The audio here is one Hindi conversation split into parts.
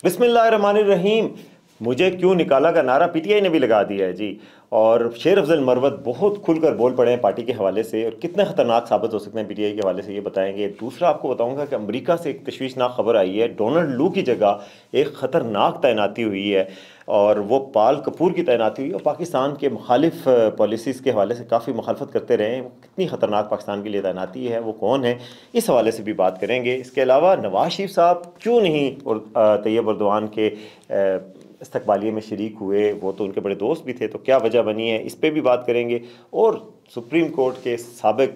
बिस्मिल्लाहिर्रहमानिर्रहीम। मुझे क्यों निकाला का नारा पीटीआई ने भी लगा दिया है जी। और शेर अफजल मरवत बहुत खुलकर बोल पड़े हैं पार्टी के हवाले से, और कितने खतरनाक साबित हो सकते हैं पीटीआई के हवाले से ये बताएंगे। दूसरा आपको बताऊंगा कि अमेरिका से एक तशवीशनाक खबर आई है, डोनाल्ड लू की जगह एक ख़तरनाक तैनाती हुई है, और वो पाल कपूर की तैनाती हुई। और पाकिस्तान के मुखालिफ पॉलिसीज़ के हवाले से काफ़ी मुखालफत करते रहे हैं। वो कितनी ख़तरनाक पाकिस्तान के लिए तैनाती है, वो कौन है, इस हवाले से भी बात करेंगे। इसके अलावा नवाज शरीफ साहब क्यों नहीं और तैयब अर्दवान के इस्तकबालिये में शरीक हुए, वो तो उनके बड़े दोस्त भी थे, तो क्या वजह बनी है, इस पर भी बात करेंगे। और सुप्रीम कोर्ट के साबिक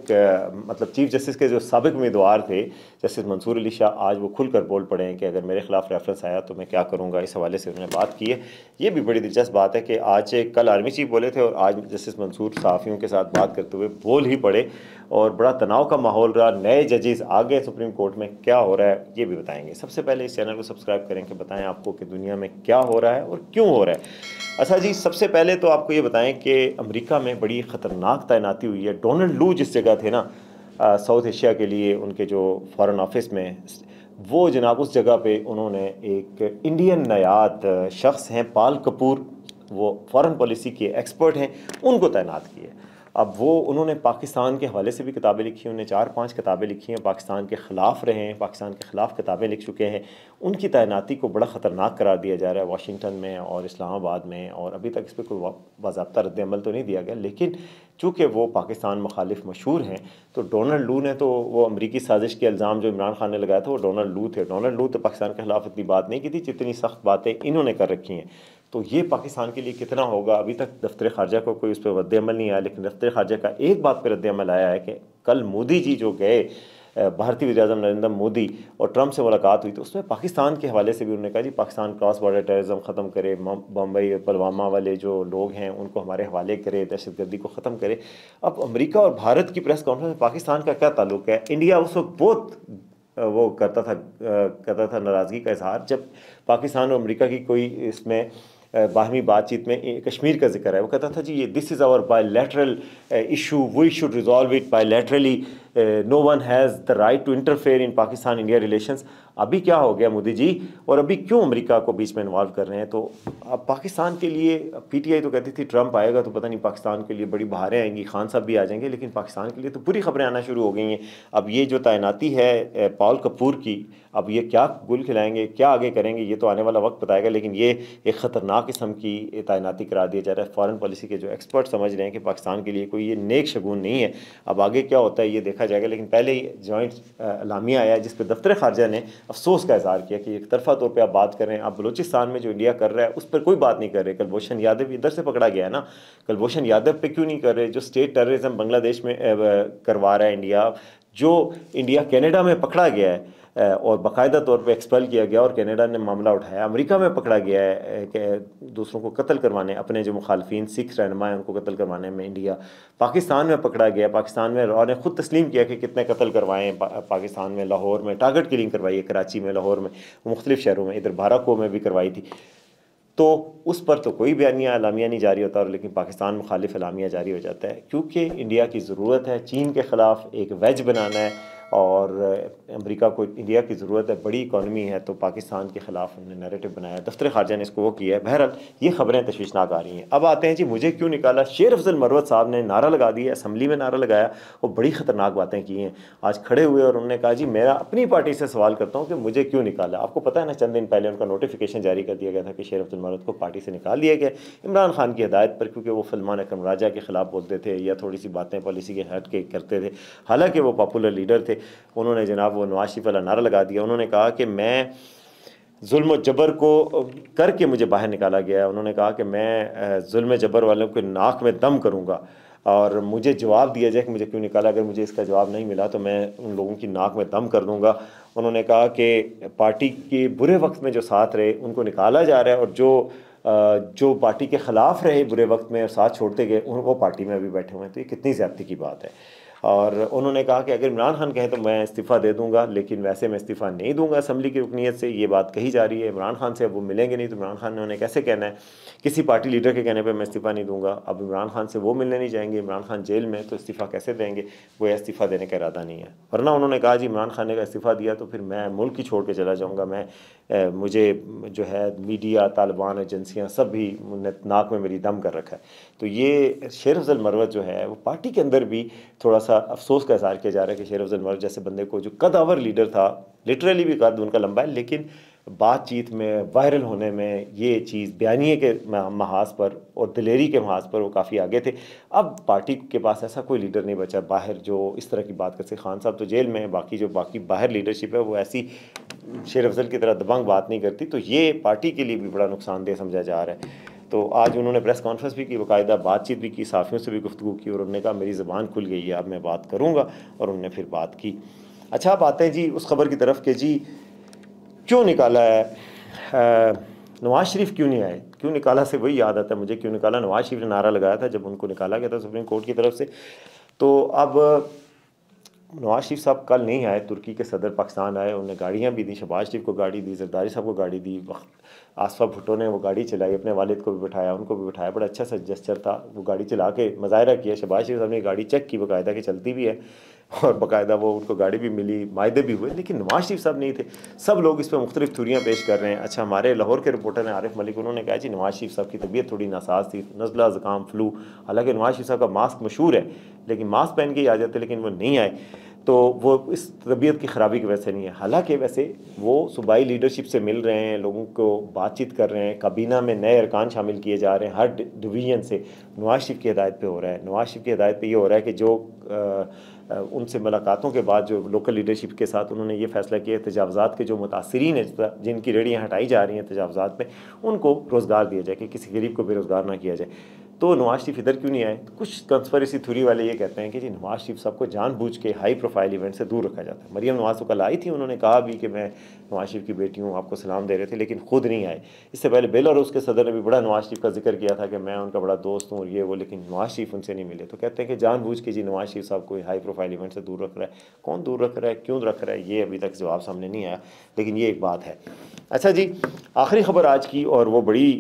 मतलब चीफ जस्टिस के जो साबिक उम्मीदवार थे जस्टिस मंसूर अली शाह, आज वो खुलकर बोल पड़े हैं कि अगर मेरे खिलाफ रेफरेंस आया तो मैं क्या करूँगा। इस हवाले से उन्होंने बात की है। ये भी बड़ी दिलचस्प बात है कि आज कल आर्मी चीफ बोले थे और आज जस्टिस मंसूर सहाफ़ियों के साथ बात करते हुए बोल ही पड़े, और बड़ा तनाव का माहौल रहा। नए जजेस आ गए सुप्रीम कोर्ट में, क्या हो रहा है ये भी बताएंगे। सबसे पहले इस चैनल को सब्सक्राइब करें कि बताएं आपको कि दुनिया में क्या हो रहा है और क्यों हो रहा है। अच्छा जी, सबसे पहले तो आपको ये बताएं कि अमेरिका में बड़ी ख़तरनाक तैनाती हुई है। डोनाल्ड लू जिस जगह थे ना साउथ एशिया के लिए, उनके जो फॉरेन ऑफिस में, वो जनाब उस जगह पे उन्होंने एक इंडियन नयाद शख्स हैं पाल कपूर, वो फॉरेन पॉलिसी के एक्सपर्ट हैं, उनको तैनात किए। अब वो उन्होंने पाकिस्तान के हवाले से भी किताबें लिखी, उन्होंने 4-5 किताबें लिखी हैं, पाकिस्तान के ख़िलाफ़ रहे हैं, पाकिस्तान के ख़िलाफ़ किताबें लिख चुके हैं। उनकी तैनाती को बड़ा ख़तरनाक करार दिया जा रहा है वाशिंगटन में और इस्लामाबाद में, और अभी तक इस पर कोई बाज़ाब्ता रद्द-ए-अमल तो नहीं दिया गया, लेकिन चूँकि वो पाकिस्तान मुखालिफ मशहूर हैं, तो डोनाल्ड लू ने तो वो अमरीकी साजिश के इल्ज़ाम जो इमरान खान ने लगाया था वो डोनाल्ड लू थे। डोनाल्ड लू तो पाकिस्तान के खिलाफ इतनी बात नहीं की थी जितनी सख्त बातें इन्होंने कर रखी हैं। तो ये पाकिस्तान के लिए कितना होगा। अभी तक दफ्तर ख़ारजा को कोई उस पर रद्द-ए-अमल नहीं आया, लेकिन दफ्तर ख़ारजा का एक बात पर रद्द-ए-अमल आया है कि कल मोदी जी जो गए, भारतीय वज़ीर-ए-आज़म नरेंद्र मोदी और ट्रंप से मुलाकात हुई, तो उसमें पाकिस्तान के हवाले से भी उन्होंने कहा जी पाकिस्तान क्रॉस बॉर्डर टेररिज्म ख़त्म करे, बम्बई और पुलवामा वाले जो लोग हैं उनको हमारे हवाले करे, दहशतगर्दी को ख़त्म करे। अब अमेरिका और भारत की प्रेस कॉन्फ्रेंस में पाकिस्तान का क्या ताल्लुक है। इंडिया उस वक्त बहुत वो करता था नाराज़गी का इजहार, जब पाकिस्तान और अमेरिका की कोई इसमें बाहमी बातचीत में कश्मीर का जिक्र है। वो कहता था जी ये this is our bilateral issue, we should resolve it bilaterally, no one has the right to interfere in Pakistan India relations. अभी क्या हो गया मोदी जी, और अभी क्यों अमेरिका को बीच में इन्वॉल्व कर रहे हैं। तो अब पाकिस्तान के लिए पीटीआई तो कहती थी ट्रंप आएगा तो पता नहीं पाकिस्तान के लिए बड़ी बहारें आएंगी, खान साहब भी आ जाएंगे, लेकिन पाकिस्तान के लिए तो बुरी खबरें आना शुरू हो गई हैं। अब ये जो तैनाती है पाल कपूर की, अब ये क्या गुल खिलाएंगे, क्या आगे करेंगे, ये तो आने वाला वक्त बताएगा। लेकिन ये एक ख़तरनाक किस्म की तैनाती करा दिया जा रहा है। फॉरेन पॉलिसी के जो एक्सपर्ट समझ रहे हैं कि पाकिस्तान के लिए कोई ये नेक शगुन नहीं है। अब आगे क्या होता है ये देखा जाएगा, लेकिन पहले ही जॉइंट एलामिया आया जिस पर दफ्तर ख़ारजा ने अफसोस का इजहार किया कि एक तरफा तौर पर आप बात कर रहे हैं। आप बलूचिस्तान में जो इंडिया कर रहा है उस पर कोई बात नहीं कर रहे। कुलभूषण यादव इधर से पकड़ा गया है ना, कुलभूषण यादव पे क्यों नहीं कर रहे। जो स्टेट टेररिज्म बांग्लादेश में करवा रहा है इंडिया, जो इंडिया कनाडा में पकड़ा गया है और बाकायदा तौर पे एक्सपेल किया गया और कनाडा ने मामला उठाया, अमेरिका में पकड़ा गया है कि दूसरों को कत्ल करवाने, अपने जो मुखालफिन सिख रहनुमा हैं उनको कत्ल करवाने में इंडिया, पाकिस्तान में पकड़ा गया। पाकिस्तान में रॉ ने खुद तस्लीम किया कि कितने कत्ल करवाएँ पाकिस्तान में, लाहौर में टारगेट किलिंग करवाई है, कराची में, लाहौर में, मुख्तलिफ शहरों में, इधर बाराको में भी करवाई थी। तो उस पर तो कोई बयानिया एलामिया नहीं जारी होता, और लेकिन पाकिस्तान मुखालिफ एलामिया जारी हो जाता है, क्योंकि इंडिया की ज़रूरत है चीन के ख़िलाफ़ एक वेज बनाना है, और अमेरिका को इंडिया की ज़रूरत है, बड़ी इकॉनमी है, तो पाकिस्तान के ख़िलाफ़ उन्होंने नैरेटिव बनाया, दफ्तर ख़ारजा ने इसको वो किया है। बहरहाल ये खबरें तशवीशनाक आ रही हैं। अब आते हैं जी मुझे क्यों निकाला। शेर अफजल मरवत साहब ने नारा लगा दिया, असम्बली में नारा लगाया और बड़ी ख़तरनाक बातें की हैं। आज खड़े हुए और उन्होंने कहा जी मैं अपनी पार्टी से सवाल करता हूँ कि मुझे क्यों निकाला। आपको पता है ना, चंद दिन पहले उनका नोटिफिकेशन जारी कर दिया गया था कि शेर अफजल मरवत को पार्टी से निकाल दिया गया इमरान खान की हिदायत पर, क्योंकि वो सलमान अकरम राजा के ख़िलाफ़ बोलते थे या थोड़ी सी बातें पॉलिसी के हट के करते थे, हालांकि वो पॉपुलर लीडर थे। उन्होंने जनाब वो नवाज शरीफ वाला नारा लगा दिया। उन्होंने कहा कि मैं जुल्म जबर को करके मुझे बाहर निकाला गया है। उन्होंने कहा कि मैं जुल्म जबर वालों के नाक में दम करूँगा और मुझे जवाब दिया जाए कि मुझे क्यों निकाला। अगर मुझे इसका जवाब नहीं मिला तो मैं उन लोगों की नाक में दम कर दूँगा। उन्होंने कहा कि पार्टी के बुरे वक्त में जो साथ रहे उनको निकाला जा रहा है, और जो पार्टी के ख़िलाफ़ रहे बुरे वक्त में और साथ छोड़ते गए वो पार्टी में अभी बैठे हुए हैं। तो ये कितनी ज़्यादती की बात है। और उन्होंने कहा कि अगर इमरान खान कहें तो मैं इस्तीफ़ा दे दूंगा, लेकिन वैसे मैं इस्तीफ़ा नहीं दूंगा असम्बली की रुकनीत से। ये बात कही जा रही है इमरान खान से, अब वो मिलेंगे नहीं तो इमरान खान ने उन्हें कैसे कहना है, किसी पार्टी लीडर के कहने पर मैं इस्तीफ़ा नहीं दूंगा। अब इमरान खान से वो मिलने नहीं जाएंगे, इमरान खान जेल में, तो इस्तीफ़ा कैसे देंगे, वो इस्तीफ़ा देने का इरादा नहीं है। वरना उन्होंने कहा जी इमरान खान ने का इस्तीफ़ा दिया तो फिर मैं मुल्क ही छोड़ के चला जाऊँगा, मुझे जो है मीडिया, तालिबान एजेंसियाँ सब भी नाक में मेरी दम कर रखा है। तो ये शेर अफजल मरवत जो है वो पार्टी के अंदर भी थोड़ा सा अफसोस का इज़हार किया जा रहा है कि शेर अफजल मरवत जैसे बंदे को, जो कदावर लीडर था, लिटरली भी कद उनका लंबा है, लेकिन बातचीत में, वायरल होने में, ये चीज़ बयानिए के महाज पर और दिलेरी के महाज पर वो काफ़ी आगे थे। अब पार्टी के पास ऐसा कोई लीडर नहीं बचा बाहर जो इस तरह की बात कर सके। खान साहब तो जेल में है, बाकी बाहर लीडरशिप है वो ऐसी शेर अफजल की तरह दबंग बात नहीं करती। तो ये पार्टी के लिए भी बड़ा नुकसानदेह समझा जा रहा है। तो आज उन्होंने प्रेस कॉन्फ्रेंस भी की, बाकायदा बातचीत भी की, साफ़ियों से भी गुफ्तगू की, और उन्होंने कहा मेरी ज़बान खुल गई है, अब मैं बात करूँगा, और उन्होंने फिर बात की। अच्छा, आप आते हैं जी उस खबर की तरफ कि जी क्यों निकाला है नवाज शरीफ क्यों नहीं आए, क्यों निकाला से वही याद आता है मुझे, क्यों निकाला। नवाज शरीफ ने नारा लगाया था जब उनको निकाला गया था सुप्रीम कोर्ट की तरफ से। तो अब नवाज शरीफ साहब कल नहीं आए, तुर्की के सदर पाकिस्तान आए, उन्होंने गाड़ियाँ भी दी, शहबाज शरीफ को गाड़ी दी, जरदारी साहब को गाड़ी दी, आसफा भुट्टो ने वो गाड़ी चलाई, अपने वालिद को भी बिठाया, उनको भी बिठाया, बड़ा अच्छा सा जेस्चर था। वो गाड़ी चला के मुजाहरा किया, शहबाज शरीफ साहब ने गाड़ी चेक की बाकायदा कि चलती भी है, और बाकायदा वो उनको गाड़ी भी मिली, मायदे भी हुए, लेकिन नवाज शरीफ साहब नहीं थे। सब लोग इस पर मुख्तलिफ थ्योरियाँ पेश कर रहे हैं। अच्छा, हमारे लाहौर के रिपोर्टर हैं आरिफ मलिक, उन्होंने कहा जी नवाज शरीफ साहब की तबीयत थोड़ी नासाज थी, नज़ला, ज़ुकाम, फ्लू। हालांकि नवाज शरीफ साहब का मास्क मशहूर है, लेकिन मास्क पहन के ही आ जाते, लेकिन वो नहीं आए, तो वो इस तबीयत की ख़राबी की वजह से नहीं है। हालांकि वैसे वो सूबाई लीडरशिप से मिल रहे हैं, लोगों को बातचीत कर रहे हैं, काबीना में नए अरकान शामिल किए जा रहे हैं, हर डिवीज़न से नवाज शरीफ की हिदायत पे हो रहा है। नवाज शरीफ की हिदायत पे ये हो रहा है कि जो उनसे मुलाकातों के बाद जो लोकल लीडरशिप के साथ उन्होंने ये फैसला किया, तजावज़ात के जो मुतासरीन हैं, जिनकी रेडियाँ हटाई जा रही हैं तजावज़ात में, उनको रोज़गार दिया जाए, कि किसी गरीब को बेरोज़गार ना किया जाए। तो नवाज शरीफ इधर क्यों नहीं आए? कुछ कंस्पिरेसी थ्योरी वाले ये कहते हैं कि जी नवाज शरीफ साहब को जानबूझ के हाई प्रोफाइल इवेंट से दूर रखा जाता है। मरियम नवाज तो कल आई थी, उन्होंने कहा भी कि मैं नवाज शरीफ की बेटी हूँ, आपको सलाम दे रहे थे, लेकिन खुद नहीं आए। इससे पहले बेलारूस के सदर ने भी बड़ा नवाज शरीफ का जिक्र किया था कि मैं उनका बड़ा दोस्त हूँ और ये वो, लेकिन नवाज शरीफ उनसे नहीं मिले। तो कहते हैं कि जानबूझ के जी नवाज शरीफ साहब को हाई प्रोफाइल इवेंट से दूर रख रहा है। कौन दूर रख रहा है, क्यों रख रहा है, ये अभी तक जवाब सामने नहीं आया, लेकिन ये एक बात है। अच्छा जी, आखिरी खबर आज की, और वो बड़ी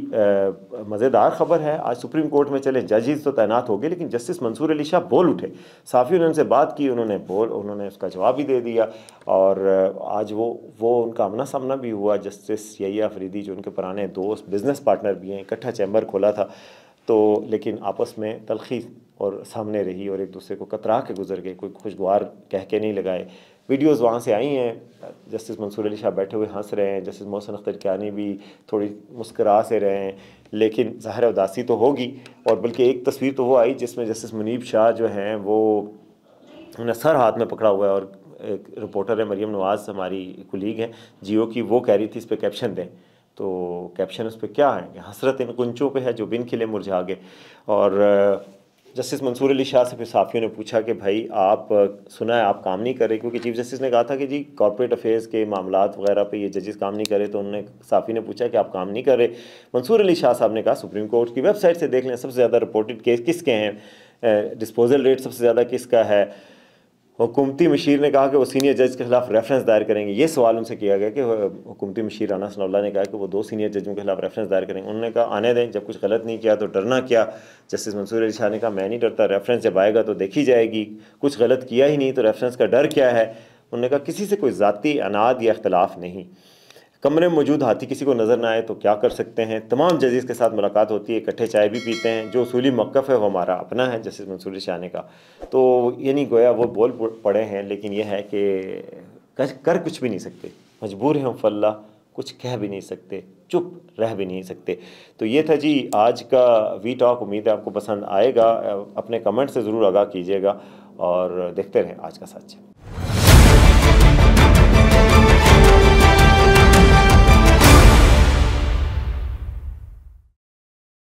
मज़ेदार खबर है। आज सुप्रीम कोर्ट में चले जजेस तो तैनात हो गए, लेकिन जस्टिस मंसूर अली शाह बोल उठे। साफ़ियों ने उनसे बात की, उन्होंने उसका जवाब भी दे दिया, और आज वो उनका आमना सामना भी हुआ। जस्टिस यहिया अफरीदी जो उनके पुराने दोस्त, बिज़नेस पार्टनर भी हैं, इकट्ठा चैम्बर खोला था, तो लेकिन आपस में तलखी और सामने रही, और एक दूसरे को कतरा के गुजर गए, कोई खुशगवार कह के नहीं लगाए। वीडियोज़ वहाँ से आई हैं, जस्टिस मंसूर अली शाह बैठे हुए हंस रहे हैं, जस्टिस मोहसिन अख्तर कियानी भी थोड़ी मुस्करा से रहे हैं, लेकिन ज़ाहिर उदासी तो होगी। और बल्कि एक तस्वीर तो वो आई जिसमें जस्टिस मुनीब शाह जो हैं वो उन्हें सर हाथ में पकड़ा हुआ है, और एक रिपोर्टर है मरियम नवाज़, हमारी कुलीग हैं जियो की, वो कह रही थी इस पर कैप्शन दें। तो कैप्शन उस पर क्या है कि हसरत इन कुंचों पे है जो बिन खिले मुरझा गए। और जस्टिस मंसूर अली शाह से फिर साफ़ियों ने पूछा कि भाई आप सुना है आप काम नहीं कर रहे, क्योंकि चीफ जस्टिस ने कहा था कि जी कॉर्पोरेट अफेयर्स के मामलात वगैरह पे ये जजेस काम नहीं कर रहे। तो उन्होंने, साफ़ी ने पूछा कि आप काम नहीं कर रहे। मंसूर अली शाह साहब ने कहा सुप्रीम कोर्ट की वेबसाइट से देख लें, सबसे ज़्यादा रिपोर्टेड केस किसके हैं, डिस्पोजल रेट सबसे ज़्यादा किसका है। हुकूमती मशीर ने कहा कि वो सीनियर जज के खिलाफ रेफरेंस दायर करेंगे। ये सवाल उनसे किया गया कि हुकूमती मशीर राना सनाउल्लाह ने कहा कि वो 2 सीनियर जजों के खिलाफ रेफरेंस दायर करेंगे। उन्होंने कहा आने दें, जब कुछ गलत नहीं किया तो डरना क्या। जस्टिस मंसूर अली शाह ने कहा मैं नहीं डरता, रेफरेंस जब आएगा तो देखी जाएगी, कुछ गलत किया ही नहीं तो रेफरेंस का डर क्या है। उन्होंने कहा किसी से कोई ज़ाती अनाद या इख्तलाफ नहीं, कमरे में मौजूद हाथी किसी को नज़र ना आए तो क्या कर सकते हैं। तमाम जजेस के साथ मुलाकात होती है, इकट्ठे चाय भी पीते हैं, जो उसूली मौक़िफ़ है वो हमारा अपना है। जस्टिस मंसूर अली शाह ने कहा, तो यानी गोया वो बोल पड़े हैं, लेकिन यह है कि कर कुछ भी नहीं सकते, मजबूर हैं फल्ला, कुछ कह भी नहीं सकते, चुप रह भी नहीं सकते। तो ये था जी आज का वी टॉक। उम्मीद है आपको पसंद आएगा, अपने कमेंट से ज़रूर आगाह कीजिएगा और देखते रहें आज का सच।